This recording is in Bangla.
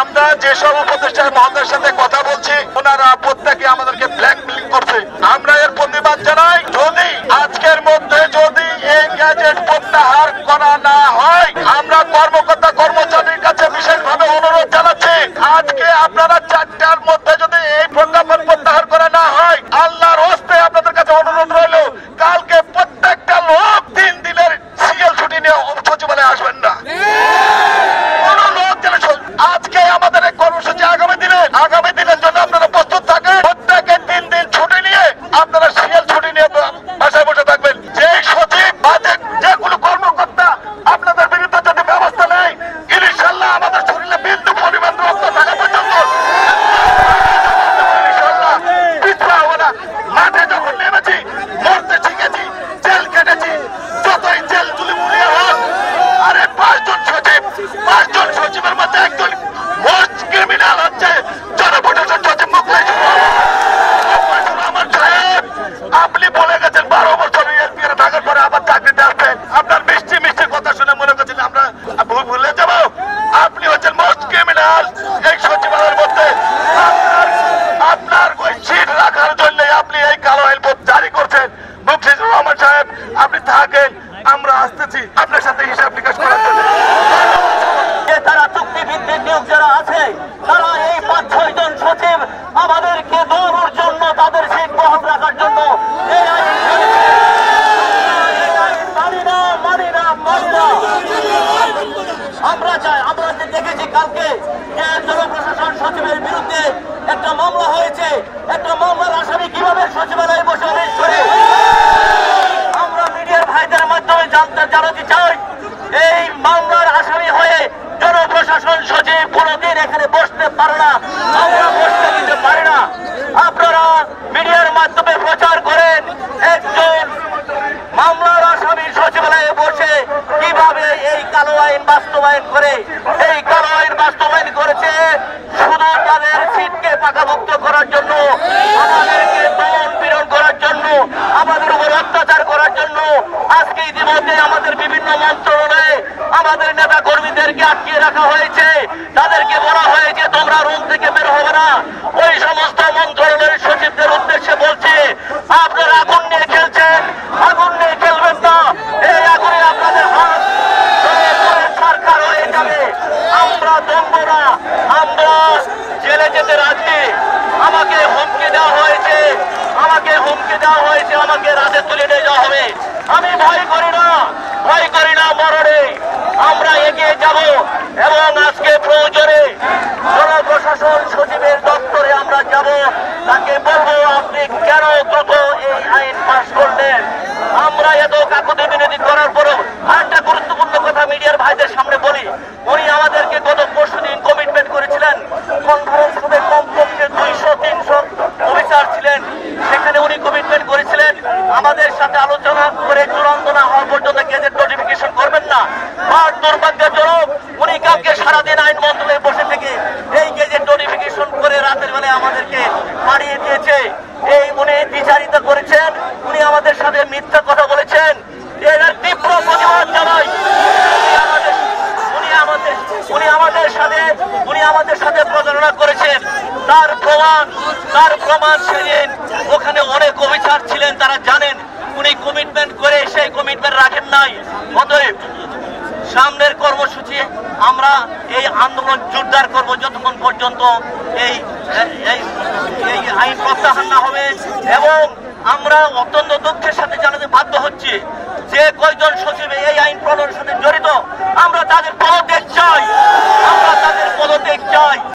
আমরা যেসব উপদেষ্টা মহোদয়ের সাথে কথা বলছি ওনারা প্রত্যেকে আমাদেরকে ব্ল্যাকমেইলিং করছে। আমরা এর প্রতিবাদ জানাই, যদি আজকের মধ্যে যদি এই গ্যাজেট প্রত্যাহার করা না হয়, আমরা কর্মকর্তা কর্মচারীর কাছে বিশেষভাবে অনুরোধ জানাচ্ছি, আজকে আপনারা 4টার মধ্যে যদি এই প্রজ্ঞাপন প্রত্যাহার করা না হয়, আল্লাহর হস্তে আপনাদের কাছে অনুরোধ রইল, কালকে প্রত্যেকটা লোক 3 দিনের সিএল ছুটি নিয়ে সচিবালয়ে আসবেন না। আজকে আমাদের এই কর্মসূচি আগামী দিনের জন্য আপনারা প্রস্তুত থাকেন। প্রত্যেকে 3 দিন ছুটি নিয়ে আপনারা সিএল ছুটি নিয়ে বাসায় বসে থাকবেন। যে সচিব বা যেগুলো কর্মকর্তা আপনাদের বিরুদ্ধে যদি ব্যবস্থা নেয়, ইনশাআল্লাহ আমাদের শরীরে বিন্দু পরিমাণ রক্ত থাকা পর্যন্ত ইনশাআল্লাহ পিছপা হবে না। মাঠে যখন নেমেছি, মরতে শিখেছি, জেল কেটেছি, যতই জেল তুলে মুড়িয়ে হোক, আরে 5 জন সচিবের মধ্যে একজন মোস্ট ক্রিমিনাল হচ্ছে জনপ্রশাসন সচিব মুখলেস রহমান সাহেব। আপনি বলে গেছেন 12 বছর এসপি থাকার পরে আবার চাকরিতে আসবেন। আপনার মিষ্টি মিষ্টি কথা শুনে মনে করছেন আমরা ভুলে যাবো। আপনি হচ্ছেন মোস্ট ক্রিমিনাল এই সচিবালয়ের মধ্যে। আপনার ওই সিট রাখার জন্য আপনি এই কালো হেলপথ জারি করছেন। মুখলেস রহমান সাহেব, আপনি থাকেন, আমরা আসতেছি আপনার সাথে হিসাব নিকাশ করার জন্য। তারা চুক্তিভিত্তিক নিয়োগ যারা আছে, তারা এই 5-6 জন সচিব আমাদেরকে দৌড়ানোর জন্য, তাদের সিট বহাল রাখার জন্য এই আইন মানি না। আমরা চাই, আমরা যে দেখেছি কালকে যে জনপ্রশাসন সচিবের বিরুদ্ধে একটা মামলা হয়েছে, একটা মামলার আসামি কিভাবে সচিবালয়ে বসে অরেস্ট করে। আমরা মিডিয়ার ভাইদের মাধ্যমে জানাতে চাই, এই মামলার আসামি হয়ে জনপ্রশাসন সচিব কোনোদিন এখানে বসতে পারে না, আমরা বসতে দিতে পারি না। আপনারা মিডিয়ার মাধ্যমে প্রচার করেন একজন মামলার আসামি সচিবালয়ে বসে কিভাবে এই কালো আইন বাস্তবায়ন করে। এই কালো আইন বাস্তবায়ন করেছে শুধু তাদের সিটকে পাকাভুক্ত করার জন্য, আমাদেরকে দমন পীড়ন করার জন্য, আমাদের উপর অত্যাচার করার জন্য। আজকে ইতিমধ্যে আমাদের বিভিন্ন মন্ত্রণালয়ে আমাদের নেতা কর্মীদেরকে আটকে রাখা হয়েছে, তাদেরকে বলা হয়েছে তোমরা রুম থেকে বের হবে না। ওই সমস্ত মন্ত্রণালয়ের সচিবদের উদ্দেশ্যে বলছে, আপনারা আগুন নিয়ে খেলছেন, আগুন নিয়ে খেলবেন না। এই আগুনে আপনাদের হাত সরকার হয়ে যাবে। আমরা দমব না, আমরা জেলে যেতে রাজি। আমাকে হুমকি দেওয়া হয়েছে, আমাকে রাতে তুলে নিয়ে যাওয়া হবে। আমি ভয় করি না মরণে। আমরা এগিয়ে যাব এবং আজকে প্রয়োজনে জনপ্রশাসন সচিবের দপ্তরে আমরা যাব, তাকে বলবো আপনি কেন দ্রুত এই আইন পাস করলেন। আমরা এত কাকুতি বিনতি করার পরও আরেকটা গুরুত্বপূর্ণ কথা মিডিয়ার ভাইদের সামনে বলি। উনি আমাদেরকে গত পরশুদিন কমিটমেন্ট করেছিলেন, কনফারেন্স রুমে কমপক্ষে 200-300 অফিসার ছিলেন, সেখানে উনি কমিটমেন্ট করেছিলেন আমাদের সাথে আলোচনা করে চূড়ান্ত না হওয়া পর্যন্ত গেজেট নোটিফিকেশন করবেন না। আর দুর্ভাগ্যজনক, উনি কালকে সারাদিন আইন মন্ত্রণালয়ে বসে থেকে এই গেজেট নোটিফিকেশন করে রাতের বেলায় আমাদেরকে পাঠিয়ে দিয়েছে। এই উনি দ্বিচারিতা করেছেন, উনি আমাদের সাথে মিথ্যা কথা বলেছেন। এর তীব্র প্রতিবাদ জানাই। উনি আমাদের সাথে প্রতারণা করেছেন। তার প্রমাণ সেদিন ওখানে অনেক অফিসার ছিলেন, তারা জানেন উনি কমিটমেন্ট করে সেই কমিটমেন্ট রাখেন নাই। অতএব সামনের কর্মসূচি আমরা এই আন্দোলন জোরদার করব যতক্ষণ পর্যন্ত এই আইন প্রত্যাহার না হবে। এবং আমরা অত্যন্ত দুঃখের সাথে জানাতে বাধ্য হচ্ছি যে কয়জন সচিব এই আইন